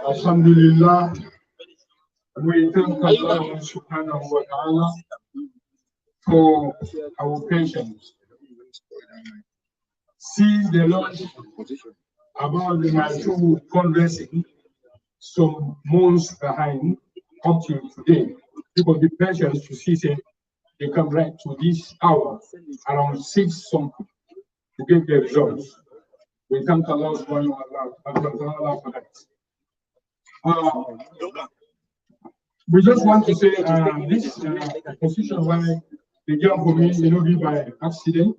Alhamdulillah, we thank Allah subhanahu wa ta'ala for our patience. Since the launch about my two fundraising some months behind up to today, people be patient to see say they come right to this hour around 6 something to get the results. We thank Allah subhanahu wa ta'ala for that. We just want to say this position why the job for me, be by accident,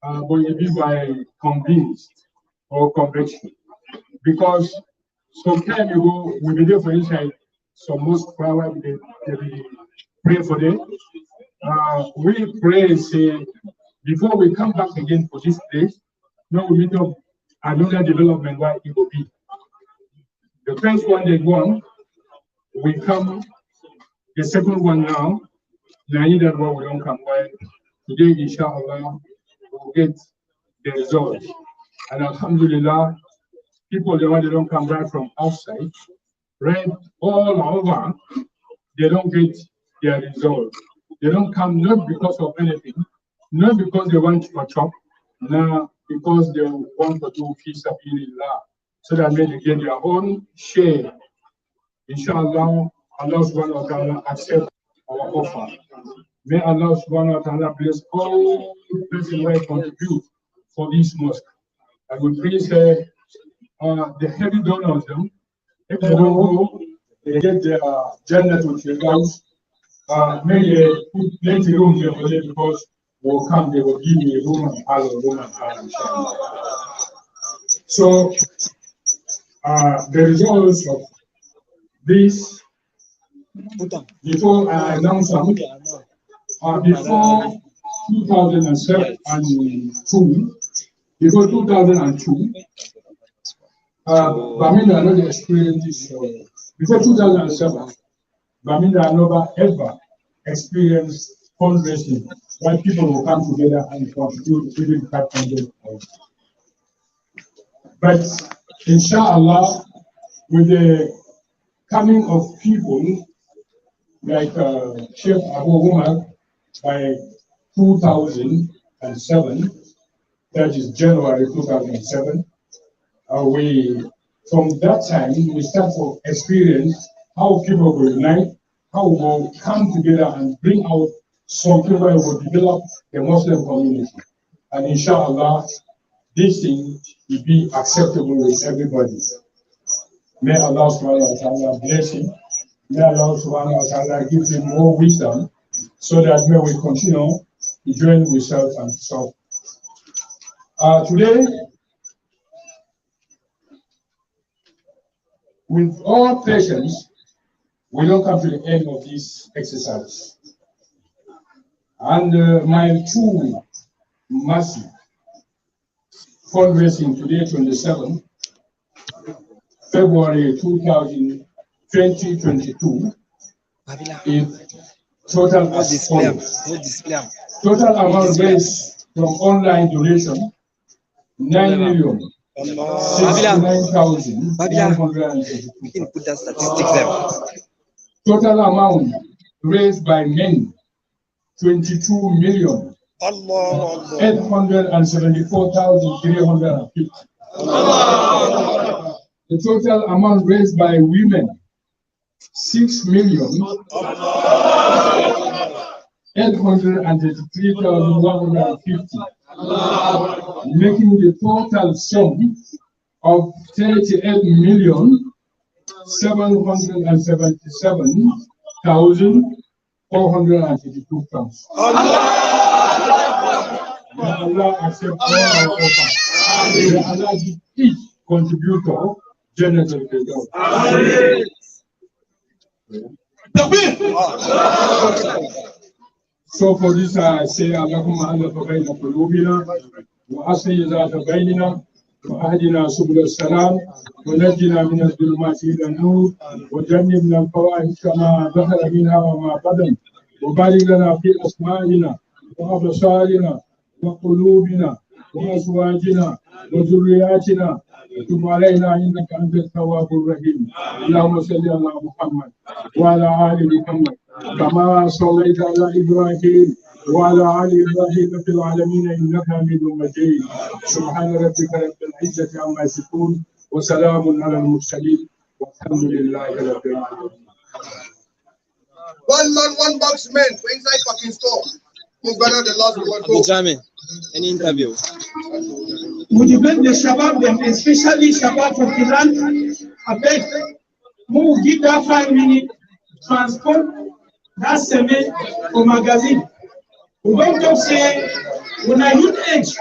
but it be by convinced or conviction. Because some time ago, we be there for inside some most power, they pray for them. We pray, say, before we come back again for this place, now we meet up another development where it will be. The first one they won, we come, the second one now, that one we don't come by. Today, inshallah, we'll get the result. And alhamdulillah, people the one they don't come back from outside, right all over, they don't get their result. They don't come not because of anything, not because they want to chop, no, because they want to do fi sabilillah, so that they get their own share. Inshallah, Allah subhanahu wa ta'ala accept our offer. May Allah subhanahu wa ta'ala bless all the person who contribute for this mosque. And we please the heavy donors, if they don't go, they get their Jannah to the house. Maybe put plenty room here for them because will come, they will give me a room and all a room and all. So the results of this, before I announce them, before 2007 and 2, before 2002, Baminda never experienced this. Before 2007, Baminda never ever experienced fundraising where people will come together and contribute even 500. But inshallah, with the coming of people like Sheikh Abu Umar by 2007, that is January 2007, from that time we start to experience how people will unite, how we will come together and bring out something where we will develop the Muslim community. And inshallah, this thing will be acceptable with everybody. May Allah subhanahu wa ta'ala bless him. May Allah subhanahu wa ta'ala give him more wisdom so that may we continue enjoying ourselves and so. Today, with all patience, we don't come to the end of this exercise. And my true massive fundraising today, 27 February 2022, is total as follows. Total amount raised from online donation, 9,069,182. Total amount raised by men, 22,874,350. The total amount raised by women, 6,833,150, making the total sum of 38,777,482 pounds. May Allah accept all our offers. May Allah give each contributor generously to God. So for this I say Allahumma alif bayna qulubina wa asli zat baynina wa ahdina subul salam wa najina min adh-dhulumati ila an-nur wa jannibna al-fawahish ma dhahara minha wa ma badan wa barik lana fi asma'ina wa absarina wa qulubina wa azwajina wa dhurriyyatina وتب علينا انك انت التواب الرحيم. اللهم صل على محمد وعلى ال محمد كما صليت على ابراهيم وعلى ال ابراهيم في العالمين انك حميد مجيد. سبحان ربك رب العزه عما يصفون وسلام على المرسلين والحمد لله رب العالمين. One man, one box men for inside fucking store. Who's better than last one? Benjamin, any interview? Would you make the Shabab, especially Shabab for Kiran, a beg, move, give that 5 minutes, transport that cement for magazine. We don't just say, when I youth age,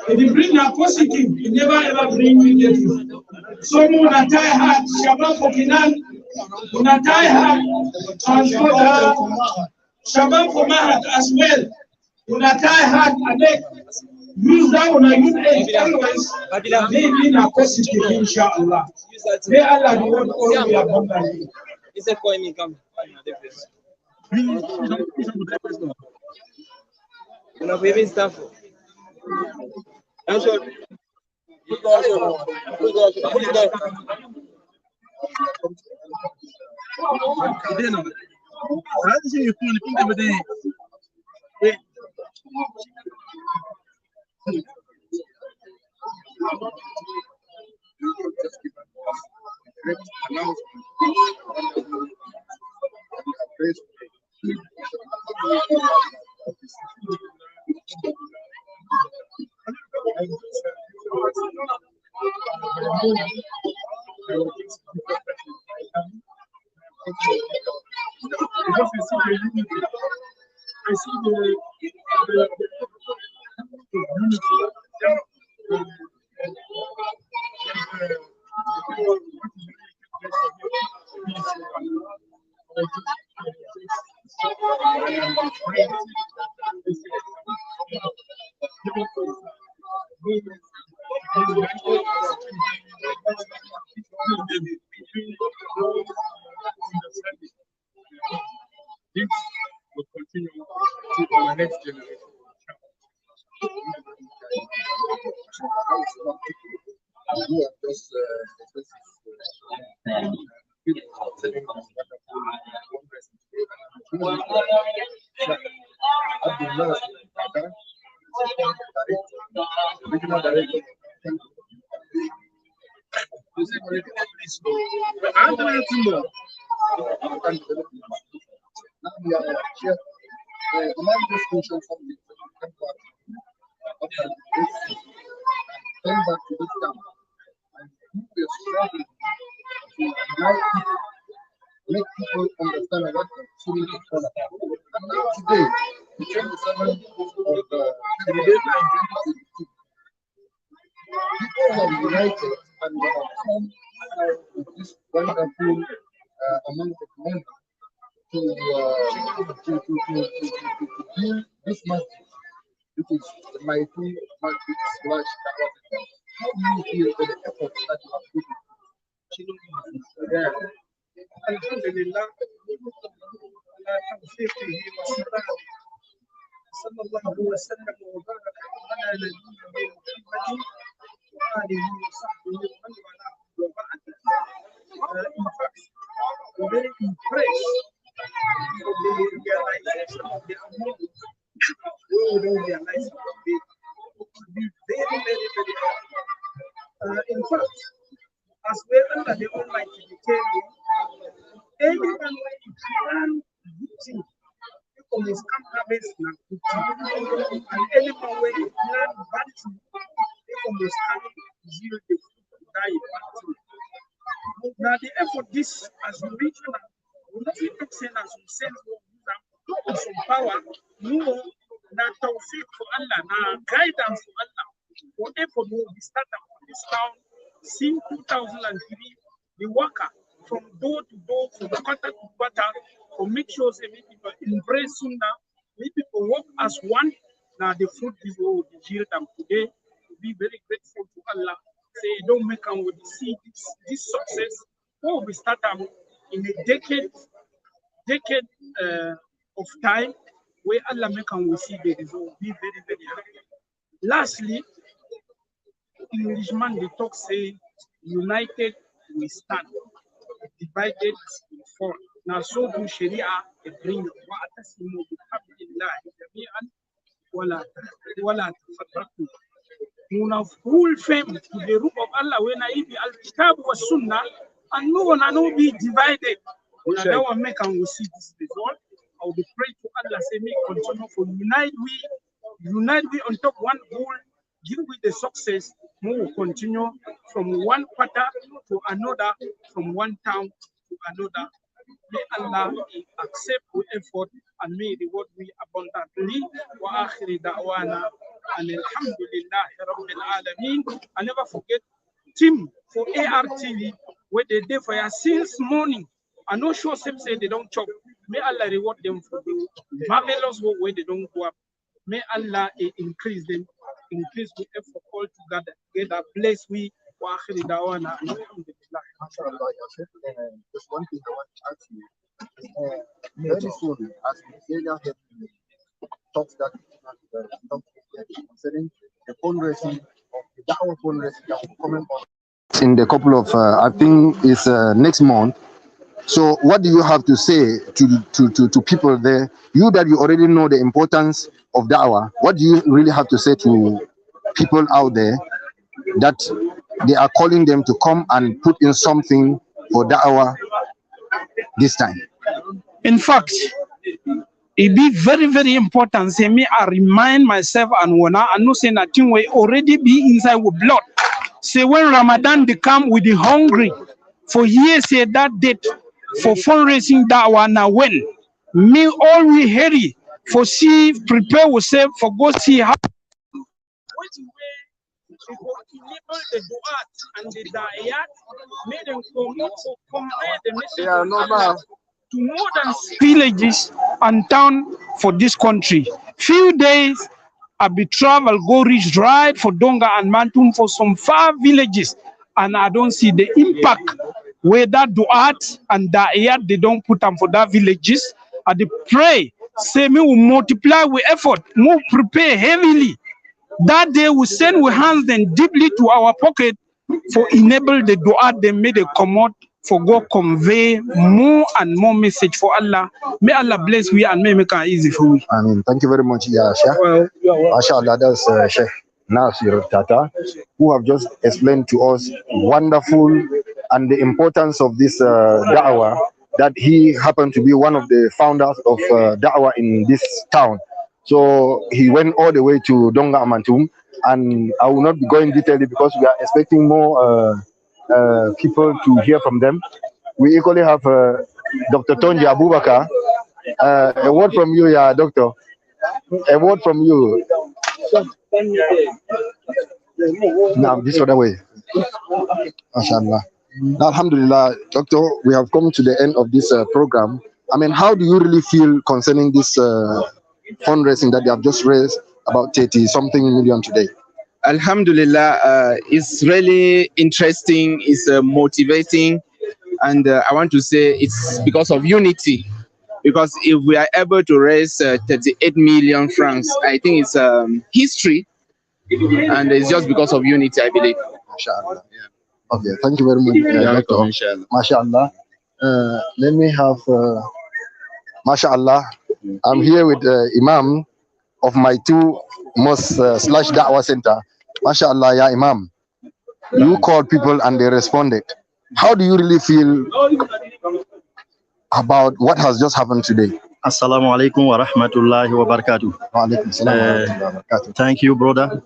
if you bring a positive, you never ever bring negative. So when I tie hard, Shabab for Kiran, when I tie hard, transport Shabab for Mahat as well. When I tie hard, I beg, use that when I use age, otherwise, maybe in a positive, inshallah. May Allah reward all we have done by you. Is it for me? Come. Una baby stuff. That's what. I see the this will continue to our next generation. Make people understand what truly is all about. And now today, the 27th of the day, people have united and they have come with this wonderful amount of money to build this masjid, which is the mighty masjid slash Dawah. How do you feel for the effort that you have put in? Yeah. Alhamdulillah, ala tawfiqihi wa sabarihi. Sallallahu wa sallam wa baraka ala nabiyyina Muhammadin wa alihi wa sahbihi wa man wala wa ba'd. In fact, we're very impressed with the realization of the amount. We don't realize it. Be very, very, very happy. In fact, as well as the Almighty declaring, anyone when you plan victim, you always come harvest and victim. And anyone when you plan battle, you always come yield the fruit of die battle. Now the effort this as we reach now, we not even send as we send some power, no, that tawfiq for Allah, now guidance for Allah. For effort we start from this town since 2003, the worker from door to door, from quarter to quarter, to make sure that people embrace Sunnah, make people work as one. Now the fruit is all the yield and today to be very grateful to Allah. Say don't make them with see this success. Oh, we start in a decade of time where Allah make them we see the result. Be very, very happy. Lastly, Englishman they talk say United we stand, divided we fall. Now so do Sharia bring wa'tasimu bihablillahi jami'an wala tafarraqu. Muna full fame to the root of Allah when I be al-kitab wa sunnah and no one will be divided. Now that one make and we see this result. I will pray to Allah, say me continue for unite we on top one goal, give we the success, we will continue from one quarter to another, from one town to another. May Allah accept our effort and may reward we abundantly. Wa akhiri da'wana and alhamdulillahi rabbil alameen. I never forget team for ARTV where they did for us since morning. I know sure some say they don't chop. May Allah reward them for the marvelous work where they don't go up. May Allah increase them, increase the effort all together. Bless we. Wa akhiri da'wana and alhamdulillah. Just one thing I want to ask you. Very soon, as we say talks that concerning the fundraising of the Dawah fundraising that will come on in the couple of I think it's next month. So what do you have to say to people there? You that you already know the importance of Dawah, what do you really have to say to people out there that they are calling them to come and put in something for Dawah this time? In fact, it be very, very important. Say me, I remind myself and when I know say nothing will already be inside with blood. Say when Ramadan they come with the hungry for years, say that date for fundraising Dawah now when me all we hurry for see prepare ourselves for go see how which way to enable the du'at and the da'iyat, made them convey the message of Allah to more than villages and town for this country. Few days I be travel go reach right for Donga and Mantum for some far villages, and I don't see the impact where that du'at and da'iyat they don't put them for that villages. I dey pray say me will multiply with effort, more prepare heavily. That day we send we hands them deeply to our pocket for enable the du'at they made a commode for God convey more and more message for Allah. May Allah bless we and may make it easy for we. I mean, thank you very much, Sheikh. Well, MashaAllah, that's Sheikh Nasir Tata, who have just explained to us wonderful and the importance of this da'wah, that he happened to be one of the founders of da'wah in this town. So he went all the way to Donga Amantum, and I will not be going detailedly because we are expecting more people to hear from them. We equally have Dr. Tonji Abubakar. A word from you, yeah, Doctor. A word from you. Now, this other way. MashaAllah. Now, Alhamdulillah, Doctor, we have come to the end of this program. I mean, how do you really feel concerning this fundraising that they have just raised about 30-something million today? Alhamdulillah, it's really interesting, it's motivating, and I want to say it's because of unity. Because if we are able to raise 38 million francs, I think it's history, and it's just because of unity, I believe. MashaAllah. Okay, thank you very much, Doctor. MashaAllah. Let me have, MashaAllah. I'm here with Imam of my two mosque slash Da'wah center. MashaAllah, ya Imam. You called people and they responded. How do you really feel about what has just happened today? Assalamu alaikum wa rahmatullahi wa barakatuh. Wa alaikum assalam wa rahmatullahi wa barakatuh. Thank you, brother.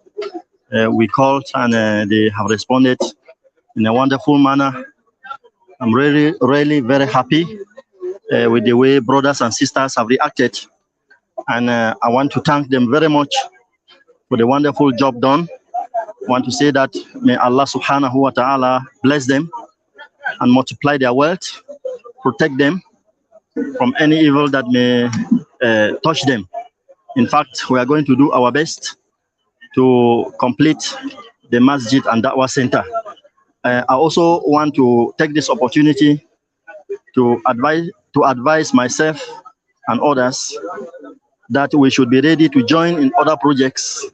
We called and they have responded in a wonderful manner. I'm really very happy with the way brothers and sisters have reacted. And I want to thank them very much for the wonderful job done. I want to say that may Allah subhanahu wa ta'ala bless them and multiply their wealth, protect them from any evil that may touch them. In fact, we are going to do our best to complete the masjid and da'wah center. I also want to take this opportunity to advise myself and others that we should be ready to join in other projects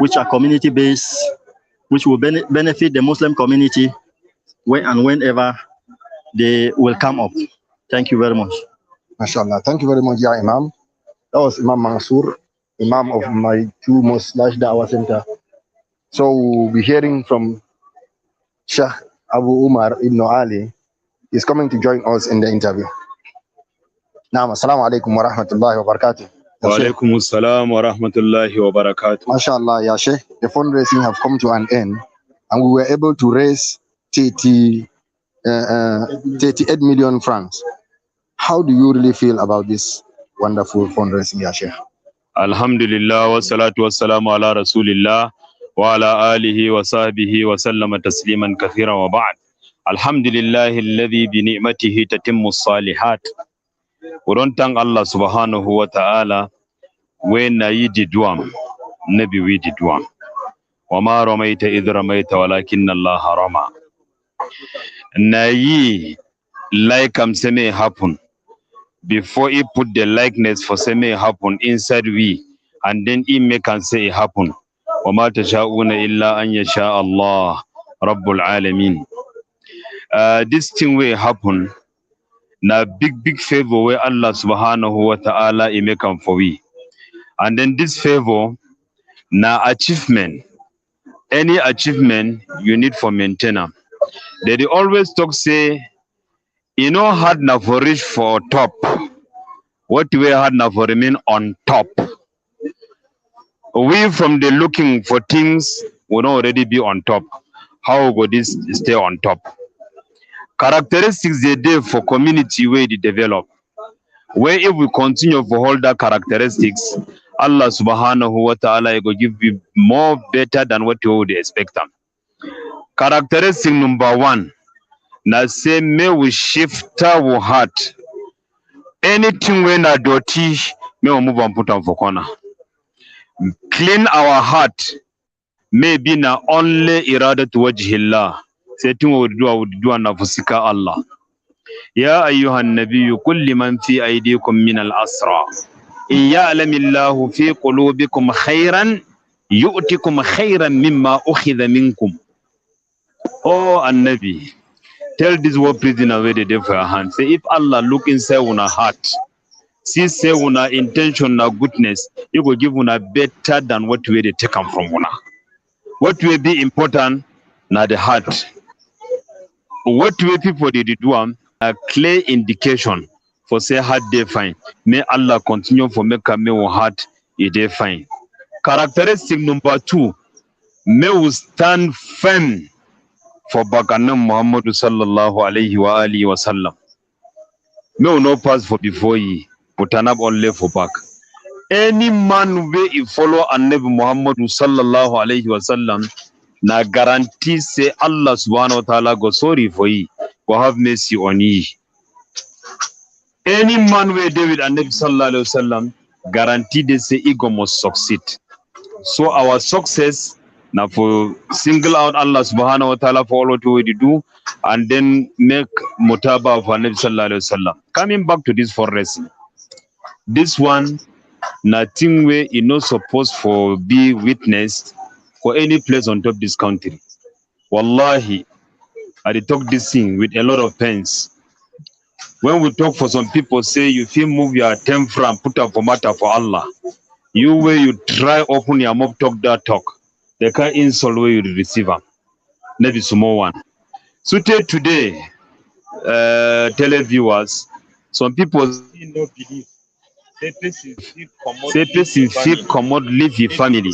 which are community-based, which will benefit the Muslim community when and whenever they will come up. Thank you very much. MashaAllah. Thank you very much, Ya Imam. That was Imam Mansour, Imam of my two most large Dawah center. So we'll be hearing from Sheikh Abu Umar Ibn Ali. He's coming to join us in the interview. Naam, assalamu alaikum wa rahmatullahi wa barakatuh. Wa alaikum assalam wa rahmatullahi wa barakatuh. MashaAllah, Ya Sheikh, the fundraising have come to an end and we were able to raise 38 million francs. How do you really feel about this wonderful fundraising, Ya Sheikh? Alhamdulillah wa salatu wa salamu ala rasulillah wa ala alihi wa sahbihi wa sallama tasliman kathira wa ba'd. Alhamdulillah alladhi bi ni'matihi tatimmu salihat. We don't thank Allah subhanahu wa ta'ala when yi didwam nabi we didwam. Wa ma ramaita idh ramaita walakinna Allah rama. Nayi like say may happen before he put the likeness for say may happen inside we, and then he make and say it happen. Wa ma tasha'una illa an yasha Allah Rabbul Alamin. This thing will happen na big favor where Allah subhanahu wa ta'ala he make for we. And then this favor na achievement. Any achievement you need for maintenance. They always talk say, you know, hard na for reach for top. What we hard na for remain on top. We from the looking for things will not already be on top. How would this stay on top? Characteristics they do for community where they develop. Where if we continue to hold that characteristics, Allah subhanahu wa ta'ala will give you more better than what you would expect them. Characteristic number one, na say may we shift our heart. Anything when a dirty, may we move and put on for corner. Clean our heart, maybe na only irada to wajhillah. Say thing we would do and nafsika Allah. Ya ayyuhan nabiyyu kulli man fi aydikum min al-asra. In ya'lamillahu fi qulubikum khayran yu'tikum khayran mimma ukhidha minkum. Oh, An-Nabi, tell this war prisoner where they do for your hand. Say, if Allah look inside una heart, see say una intention na goodness, He will give una better than what way they take from una. What will be important na the heart. What way people did do a clear indication for say heart they fine. May Allah continue for make a me heart they fine. Characteristic number two, may we stand firm for Bakanam Muhammad sallallahu alayhi wa alihi wa sallam. May we no pass for before ye, but turn up only for back. Any man where he follow Nabi Muhammad sallallahu alayhi wa sallam, na guarantee say Allah subhanahu wa ta'ala go sorry for ye, go have mercy on ye. Any man where David and Nabi sallallahu alayhi wa sallam, guarantee they say he go must succeed. So our success now for single out Allah subhanahu wa ta'ala for all what we do and then make mutaba of Nabi sallallahu alayhi wa sallam. Coming back to this fundraising, this one nothing where you not supposed for be witnessed for any place on top this country. Wallahi, I talk this thing with a lot of pains. When we talk for some people say you feel move your 10 franc put up for matter for Allah. You where you try open your mouth talk that talk. They can't insult where you receive them. Maybe small one. So today, televiewers, some people don't believe. Say person feel commode, leave your family,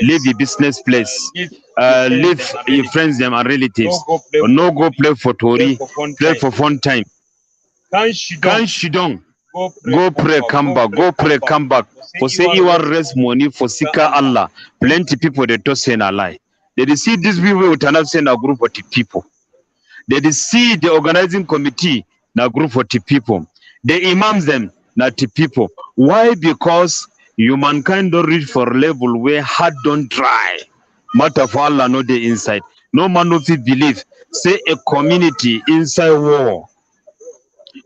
leave your business place, leave your friends them and relatives. No go play for Tori, play for fun time. Can't she don't go pray, come back, go pray, come back. For say you want raise money for Sika Allah. Plenty people they don't say a lie. They see this people with another send a group of the people. They see the organizing committee na group of the people. The imams them na the people. Why? Because humankind don't reach for a level where heart don't dry. Matter for Allah no the inside. No man no fit believe. Say a community inside war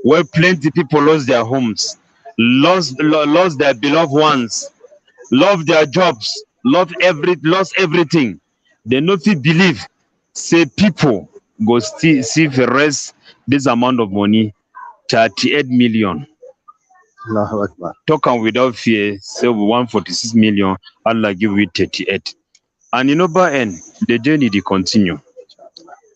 where plenty people lost their homes, lost their beloved ones, lost their jobs, lost everything. They no fit believe. Say people go see if raise this amount of money, 38 million. Allahu Akbar. Talking without fear, say 146 million, Allah give you 38. And you know, by end, the journey they continue.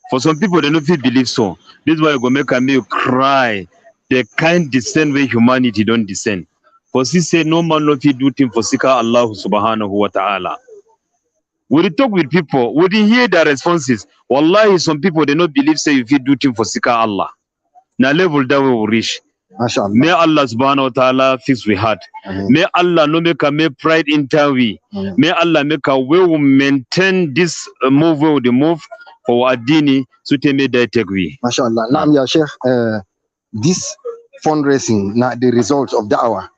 For some people, they don't feel believe so. This is why I go make you cry. They can't descend where humanity don't descend. For she say no man no fit do thing for sika Allah subhanahu wa ta'ala. When you talk with people, when you hear their responses, wallahi, some people they don't believe say if you do thing for sika Allah. Na level that we will reach. MashaAllah. May Allah subhanahu wa ta'ala fix we heart. May Allah no make a make pride in we. May Allah make a way we maintain this move with the move for our dini so te me da take we. MashaAllah. Naam ya Sheikh, this fundraising na the results of da'wah.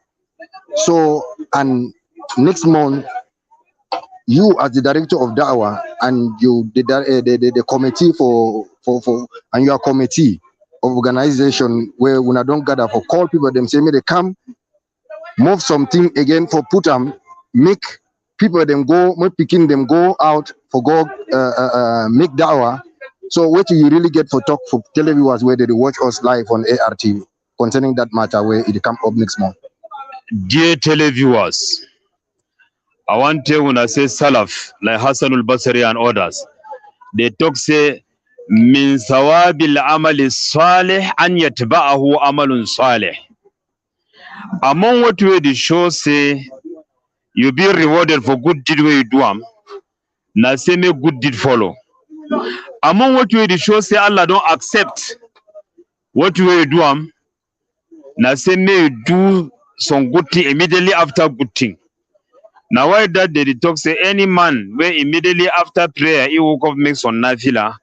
So, and next month, you as the director of da'wah and you the committee for and your committee of organization where when I don't gather for call people, them say me they come move something again for put them make people them go make picking them go out for go make da'wah. So what do you really get for talk for televiewers where they watch us live on ARTV concerning that matter where it come up next month? Dear televiewers, I want to when I say Salaf like Hassan al-Basri and others, they talk say min sawabil amali salih an yatba'ahu amalun salih. Among what way the show say you be rewarded for good deed where you do na say me good deed follow. Among what way the show say Allah don't accept what way you do na say me you do some good thing immediately after good thing. Now why that they talk say any man where immediately after prayer he woke up makes on nafila.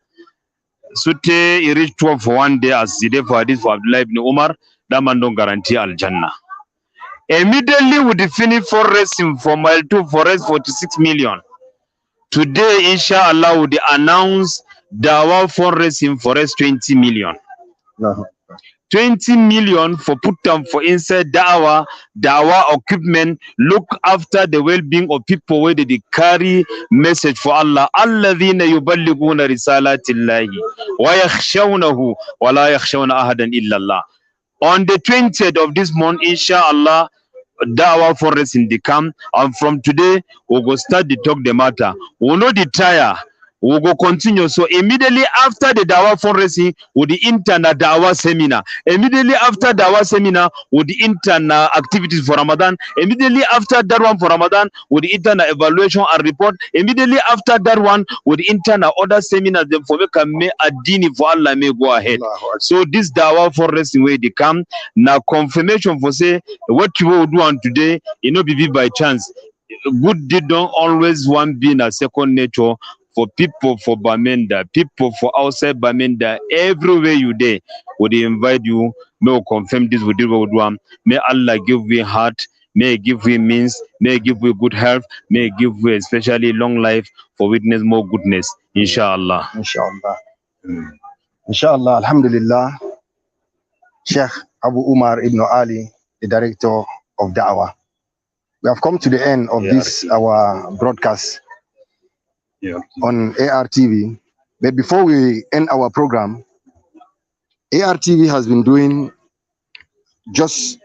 Sute he reach 12 for one day as the day for hadith for Abdullah ibn Umar, that man don't guarantee al-Jannah. Immediately with the finish fundraising for mile 2 for raise 46 million. Today, inshallah, would announce Dawa fundraising for raise 20 million. 20 million for put them for inside Dawa equipment, look after the well-being of people where they carry message for Allah. Alladhina yuballighuna risalatillahi wa yakhshawnahu wa la yakhshawna ahadan illa Allah. On the 20th of this month, inshallah, Dawa fundraising the camp, and from today we'll go start the talk the matter. We'll know the tire. We'll go continue. So immediately after the Dawa fundraising, with the intern Dawa seminar. Immediately after Dawa seminar, with the intern activities for Ramadan. Immediately after that one for Ramadan, with the intern evaluation and report. Immediately after that one, with the intern other seminars, then for me a dini for Allah may go ahead. So this Dawa fundraising way they come now confirmation for say what you will do on today, you know, be by chance. Good deed don't always want being a second nature. For people for Bamenda, people for outside Bamenda, everywhere you there, would invite you, may confirm this with you. May Allah give you heart, may give you means, may give you good health, may give you especially long life for witness more goodness. Inshallah. Inshallah. Inshallah, alhamdulillah. Sheikh Abu Umar Ibn Ali, the director of Da'wah. We have come to the end of this, our broadcast on ARTV. But before we end our program, ARTV has been doing just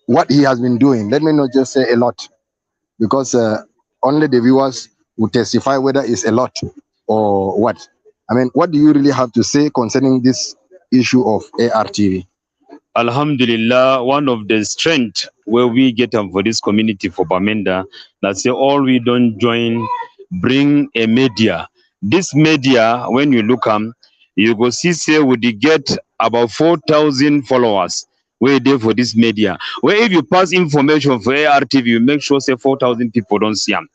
what he has been doing. Let me not just say a lot, because only the viewers will testify whether it's a lot or what. I mean, what do you really have to say concerning this issue of ARTV? Alhamdulillah, one of the strength where we get them for this community for Bamenda, that's say all we don't join, bring a media. This media, when you look you go see say we get about 4,000 followers. We're there for this media. Where if you pass information for ARTV, you make sure say 4,000 people don't see them.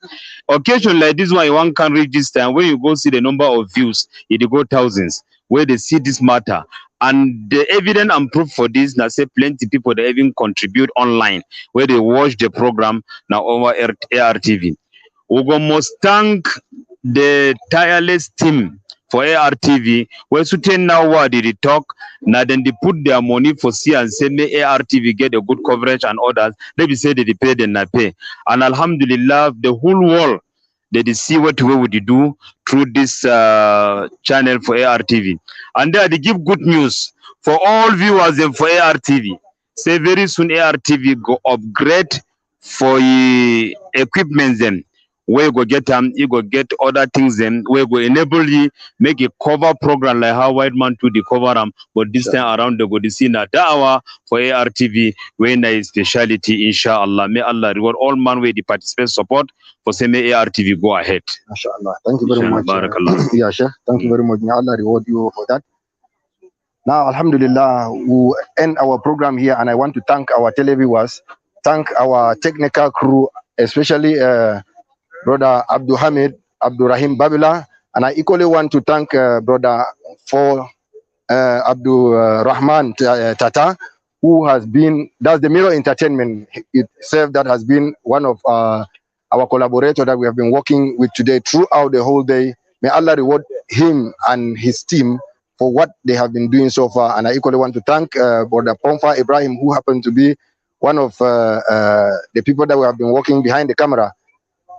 Occasion like this one can reach this time. When you go see the number of views, it go thousands. Where they see this matter. And the evidence and proof for this, now say plenty people that even contribute online, where they watch the program now over ARTV. We must thank the tireless team for ARTV. Where certain now what did they talk? Now then they put their money for C and say may ARTV get a good coverage and others. They be say they pay, then I pay. And alhamdulillah, the whole world they see what we would do through this channel for ARTV. And there they give good news for all viewers them for ARTV. Say very soon ARTV go upgrade for equipment them. Where you go get you go get other things them. Where you go enable you make a cover program like how White Man to the cover them. But this time around they go to see na da'awa for ARTV when there is speciality, inshallah. May Allah reward all man where the participant support for say may ARTV go ahead. MashaAllah. Thank you very Inshallah, much. barakallah. Yeah, Sheikh. Thank you very much. May Allah reward you for that. Now, Alhamdulillah, we end our program here, and I want to thank our televiewers, thank our technical crew, especially Brother Abdul Hamid, Abdul Rahim Babila, and I equally want to thank Brother Abdul Rahman Tata, who has been, that's the Mirror Entertainment itself, that has been one of our collaborators that we have been working with today throughout the whole day. May Allah reward him and his team for what they have been doing so far. And I equally want to thank Brother Pomfa Ibrahim, who happened to be one of the people that we have been working behind the camera.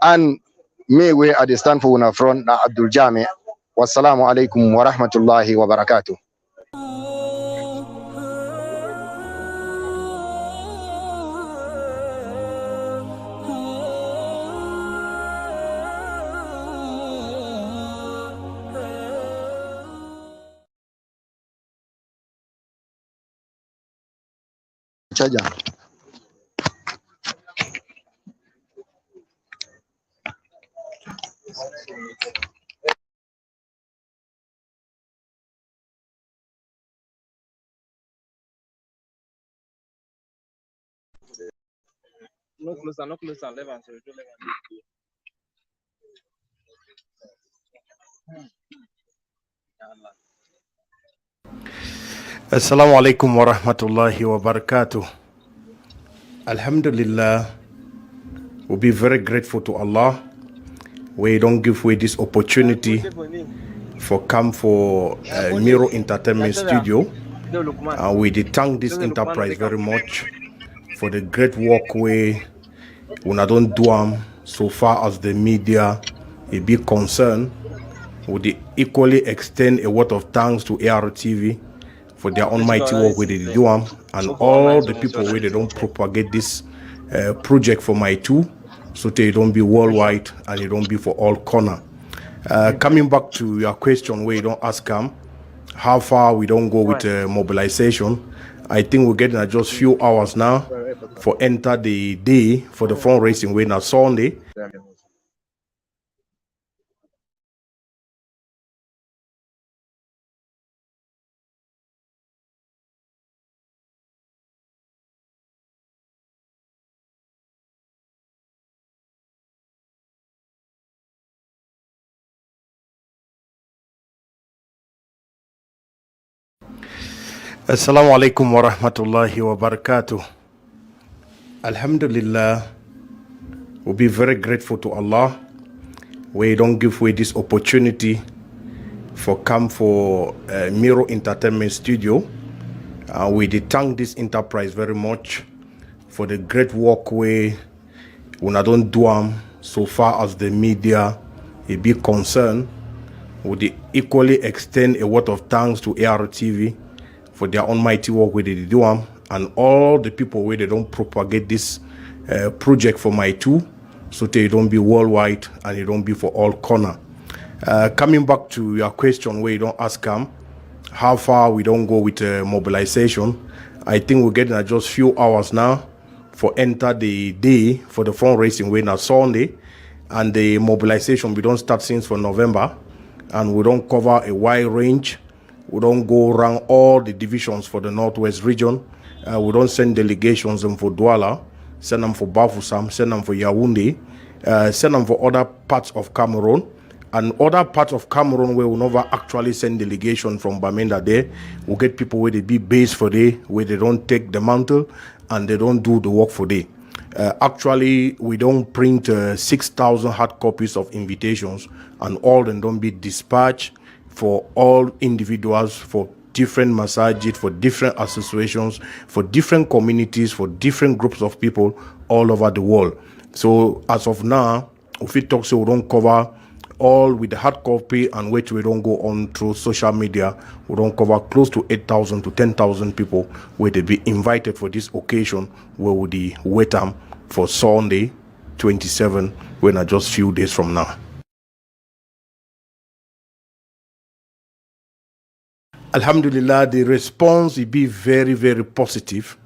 And may we at the stand for una front na Abdul Jami. Wassalamu alaikum wa rahmatullahi wa barakatuh. Charger. No closer, leave answer. Assalamu alaikum wa rahmatullahi wa barakatuh. Alhamdulillah, we'll be very grateful to Allah. We don't give away this opportunity for come for Mirror Entertainment Studio. We thank this enterprise very much for the great work we don't do so far as the media a big concern. We equally extend a word of thanks to ARTV for their almighty work with the do and all the people where they don't propagate this project for my two, so they don't be worldwide and it don't be for all corner. Coming back to your question where you don't ask how far we don't go with mobilization, I think we're getting just few hours now for enter the day for the fundraising way now Sunday. Assalamu alaikum wa rahmatullahi wa barakatuh. Alhamdulillah, we'll be very grateful to Allah. We don't give away this opportunity for come for Mirror Entertainment Studio. We thank this enterprise very much for the great work we don't do so far as the media a big concern. We equally extend a word of thanks to ARTV for their almighty work with the do and all the people where they don't propagate this project for my two, so they don't be worldwide and it don't be for all corner. Coming back to your question where you don't ask how far we don't go with mobilization, I think we're getting just few hours now for enter the day for the fundraising way now Sunday, and the mobilization we don't start since for November, and we don't cover a wide range. We don't go around all the divisions for the Northwest region. We don't send delegations for Douala, send them for Bafoussam, send them for Yaoundé, send them for other parts of Cameroon, and other parts of Cameroon where we never actually send delegation from Bamenda there. We get people where they be based for day, where they don't take the mantle and they don't do the work for day. Actually, we don't print 6,000 hard copies of invitations, and all them don't be dispatched for all individuals, for different masajid, for different associations, for different communities, for different groups of people all over the world. So as of now, If it talks, so we don't cover all with the hard copy, and which we don't go on through social media. We don't cover close to 8,000 to 10,000 people where they be invited for this occasion, where would the wait them for Sunday 27, when are just few days from now. Alhamdulillah, the response will be very, very positive.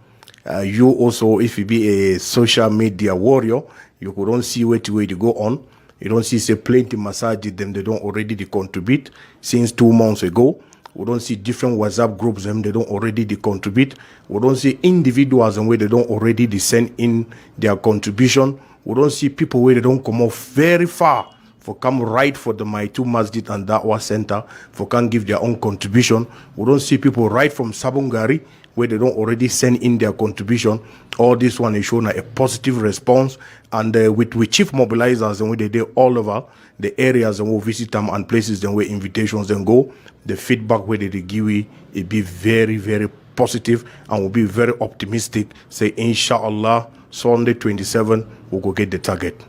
You also, if you be a social media warrior, you could don't see where to go on. You don't see say plenty massage them, they don't already contribute since 2 months ago. We don't see different WhatsApp groups them, they don't already contribute. We don't see individuals and where they don't already send in their contribution. We don't see people where they don't come off very far for come right for the Maitu Masjid and Da'wah Center for can give their own contribution. We don't see people right from Sabungari where they don't already send in their contribution. All this one is shown a positive response, and with chief mobilizers and where they do all over the areas and we'll visit them and places and where invitations then go, the feedback where they give it be very, very positive, and will be very optimistic. Say inshallah Sunday 27 we'll go get the target.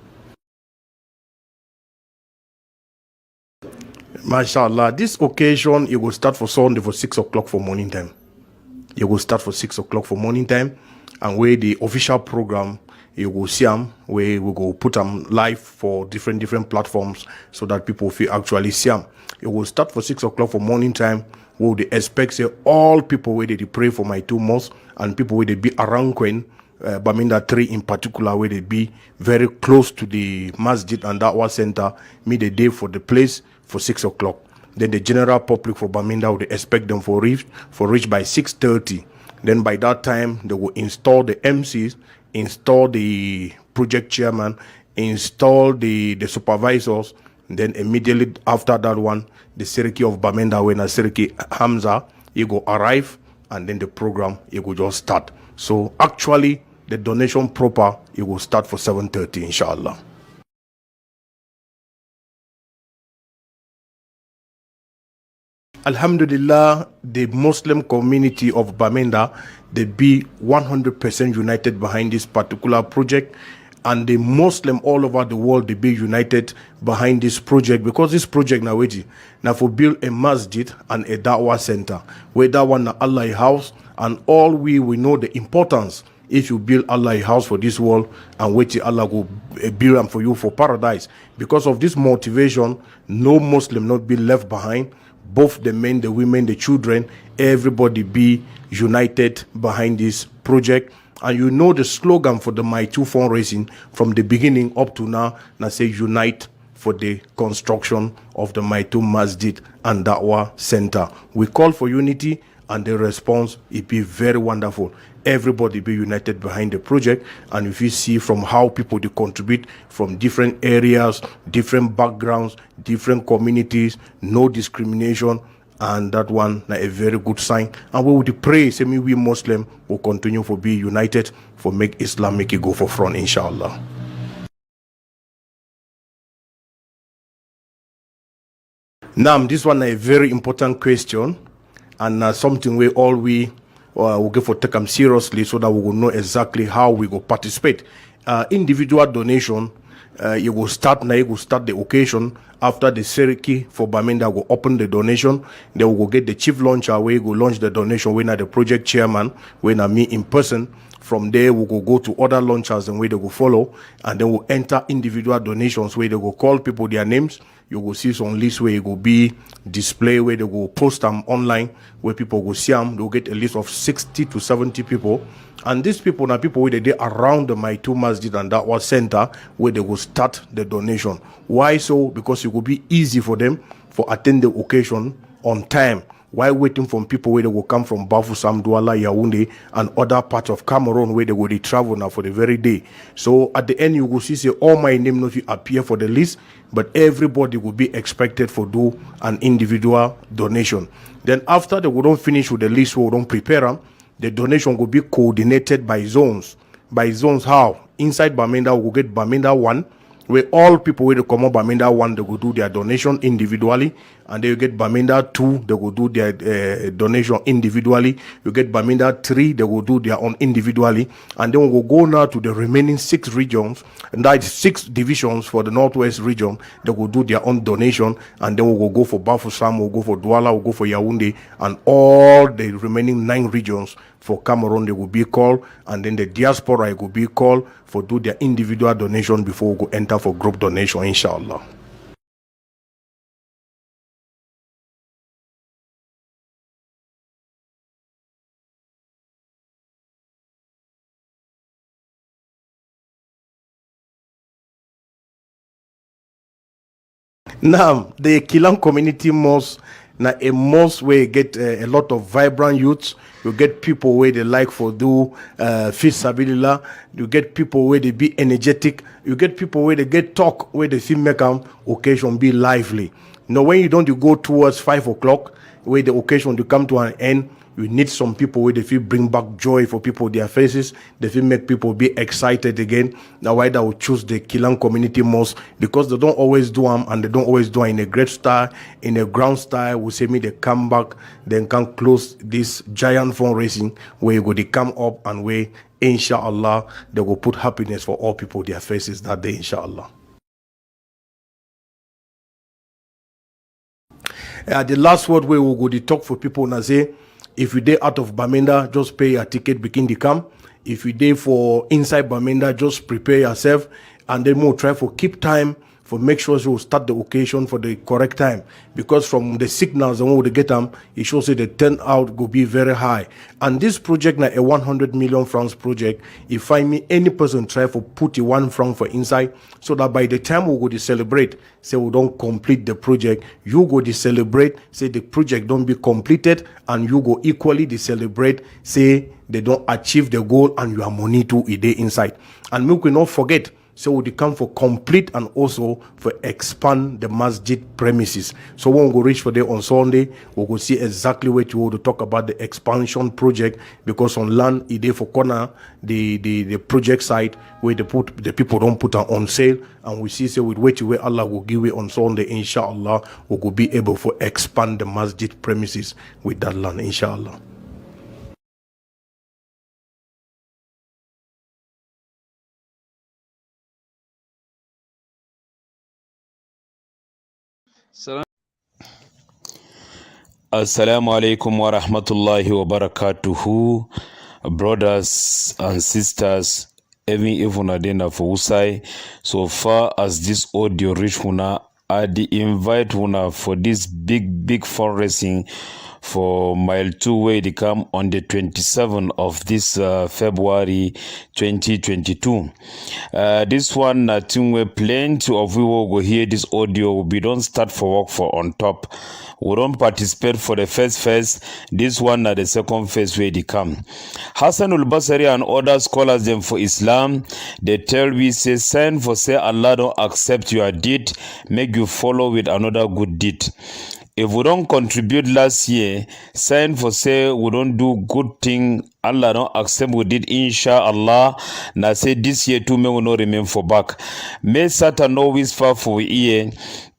MashaAllah, this occasion, you will start for Sunday for 6 o'clock for morning time. You will start for 6 o'clock for morning time, and where the official program, you will see them, where we go put them live for different platforms so that people feel actually see them. It will start for 6 o'clock for morning time. We would expect say all people where they pray for my 2 mosques, and people where they be around Queen, Baminda 3 in particular, where they be very close to the Masjid and Da'wah Center, meet the day for the place for 6 o'clock. Then the general public for Baminda would expect them for reach by 6:30. Then by that time they will install the MCs, install the project chairman, install the supervisors. Then immediately after that one, the Seriki of Baminda, when a Seriki Hamza, he go arrive, and then the program it will just start. So actually the donation proper it will start for 7:30 inshallah. Alhamdulillah, the Muslim community of Bamenda, they be 100% united behind this particular project, and the Muslim all over the world, they be united behind this project, because this project now for build a masjid and a da'wah center, where that one Allah house, and all we know the importance if you build Allah a house for this world, and wait till Allah will build them for you for paradise. Because of this motivation, no Muslim not be left behind. Both the men, the women, the children, everybody be united behind this project. And you know the slogan for the Maitu fundraising from the beginning up to now say unite for the construction of the Maitu Masjid and Da'wah Center. We call for unity, and the response it be very wonderful. Everybody be united behind the project, and if you see from how people they contribute from different areas, different backgrounds, different communities, no discrimination, and that one a very good sign. And we would pray, say we Muslim will continue for be united for make Islam make it go for front, inshallah. Now this one a very important question, and something we all we will go for take them seriously, so that we will know exactly how we go participate. Individual donation, you will start now. You will start the occasion after the Seriki for Bamenda will open the donation. They will go get the chief launcher where you go launch the donation. When the project chairman, when I meet in person. From there we will go to other launchers and where they will follow, and then we'll enter individual donations where they will call people their names. You will see some list where it will be display, where they will post them online, where people will see them. They'll get a list of 60 to 70 people, and these people are people where they around the Maitu Masjid and Da'wah Center, where they will start the donation. Why so? Because it will be easy for them for attend the occasion on time, while waiting for people where they will come from Bafoussam, Douala, Yaoundé, and other parts of Cameroon where they will travel now for the very day. So at the end, you will see say all my name not appear for the list, but everybody will be expected for do an individual donation. Then after they will don't finish with the list, we will don't prepare them. The donation will be coordinated by zones. By zones, how? Inside Bamenda, we will get Bamenda 1, where all people where they come up Bamenda 1, they will do their donation individually, and then you get Baminda 2, they will do their donation individually. You get Baminda 3, they will do their own individually, and then we will go now to the remaining 6 regions, and that's 6 divisions for the Northwest region. They will do their own donation, and then we will go for Bafoussam, we'll go for Douala, we'll go for Yaoundé, and all the remaining 9 regions for Cameroon, they will be called, and then the diaspora will be called for do their individual donation before we go enter for group donation, inshallah. Now, the Kilang Community Mosque, now a mosque where you get a lot of vibrant youths. You get people where they like for do fisabilillah. You get people where they be energetic. You get people where they get talk, where they feel make occasion be lively. Now, when you don't, you go towards 5 o'clock, where the occasion to come to an end. You need some people where they feel bring back joy for people, their faces. They feel make people be excited again. Now, why they will choose the Kilang Community Mosque, because they don't always do them, and they don't always do them in a great style, in a ground style. We say me they come back, then can close this giant fundraising where you go they come up and where inshallah they will put happiness for all people, their faces that day, inshallah. The last word where we go to talk for people now say, if you day out of Baminda, just pay your ticket, begin to come. If you day for inside Baminda, just prepare yourself, and then we'll try for keep time for make sure you start the occasion for the correct time, because from the signals and when we get them, it shows that the turnout will be very high. And this project now a 100 million francs project. If find me any person try for put the 1 franc for inside, so that by the time we go to celebrate, say we don't complete the project, you go to celebrate, say the project don't be completed, and you go equally to celebrate, say they don't achieve the goal and your money too is there inside. And we will not forget, so we come for complete and also for expand the masjid premises. So when we reach for there on Sunday, we will see exactly what you want to talk about the expansion project, because on land is there for corner the project site where they put the people don't put on sale, and we see say with which way Allah will give it on Sunday, inshallah we will be able to expand the masjid premises with that land, inshallah. Assalamu alaikum wa rahmatullahi wa barakatuhu, brothers and sisters, even if una dena for usai. So far as this audio reach una, I invite una for this big fundraising for mile 2 where they come on the 27th of this February 2022. This one, I think we plenty of we will go hear this audio. We don't start for work for on top. We don't participate for the first phase. This one at the second phase where they come. Hassan al-Basri and other scholars them for Islam, they tell we say sign for say Allah don't accept your deed, make you follow with another good deed. If we don't contribute last year, sign for say we don't do good thing, Allah don't accept we did, inshallah. Now say this year too may we not remain for back. May Satan always far for year.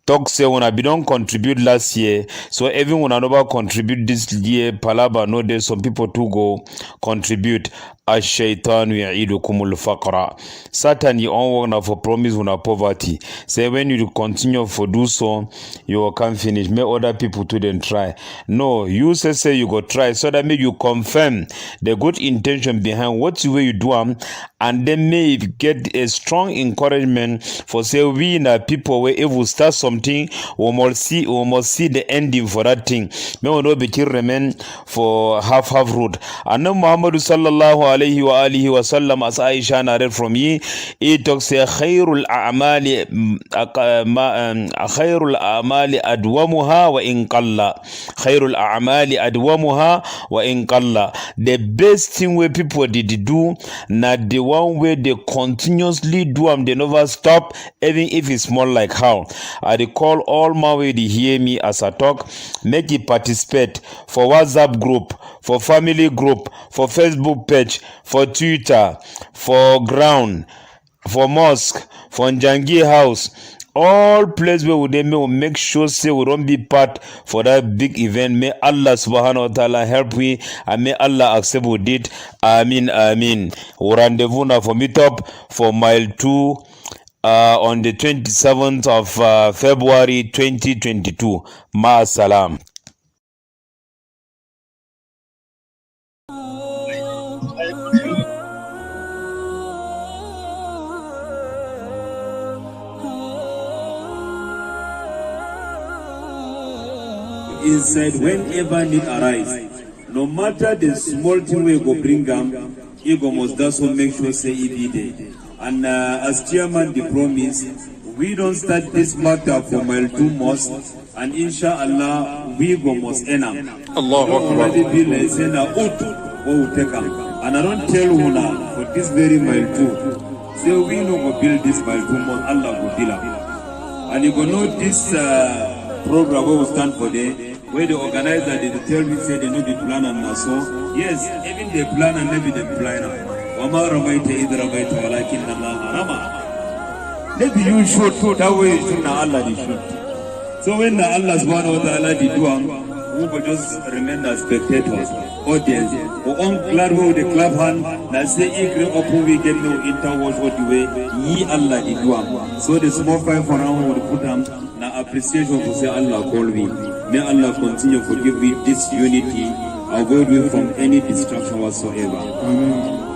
Talk say when I be don't contribute last year, so everyone never contribute this year. Palaba no there some people to go contribute. Ash-shaytanu ya'idukumul faqra. Satan you on work for promise una poverty. Say when you continue for do so, you can't finish. Make other people to then try. No, you say you go try, so that make you confirm the good intention behind what way you do and then may get a strong encouragement for say we na people where if we start something, we must see the ending for that thing. May we not be remain for half road. And now Muhammad sallallahu alayhi wa alihi wa sallam, as Aisha narrated from ye, it talks say khairul a'mali adwamuha wa in qalla. Khairul a'mali adwamuha wa in qalla. The best thing where people did do, not the one where they continuously do and they never stop, even if it's small. Like how I recall all my way to hear me as I talk, make it participate for WhatsApp group, for family group, for Facebook page, for Twitter, for ground, for mosque, for Njangi house, all places where we dey make sure say we don't be part for that big event. May Allah subhanahu wa ta'ala help we, and may Allah accept we did. Amin, amin. We rendezvous now for meet up for mile 2 on the 27th of February 2022. Ma salam. Inside whenever need arise, no matter the small thing we go bring them, he go must also make sure say he be there. And as chairman the promise, we don't start this matter for mile 2 mosque, and inshallah we go must end up. Allah already be like saying na ut we will take am. And I don't tell you now for this very mile 2. Say we no go build this mile 2 mosque, Allah go build am. And you go know this program we will stand for there. Where the organizer they tell me say they know the plan and so yes, even the plan and maybe the plan. Wama ramaita idh ramaita walakin Allah rama. Maybe you should that way you should na Allah they should. So when Allah subhanahu wa ta'ala did do we will just remain as spectators, audience. We on glad we the club hand na say igre open we get no interwash what the way ye Allah did do. So the small five for now we put them na appreciation to say Allah call me. May Allah continue to forgive me this unity, avoid me from any distraction whatsoever. Amen.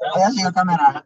Ayan, yung camera.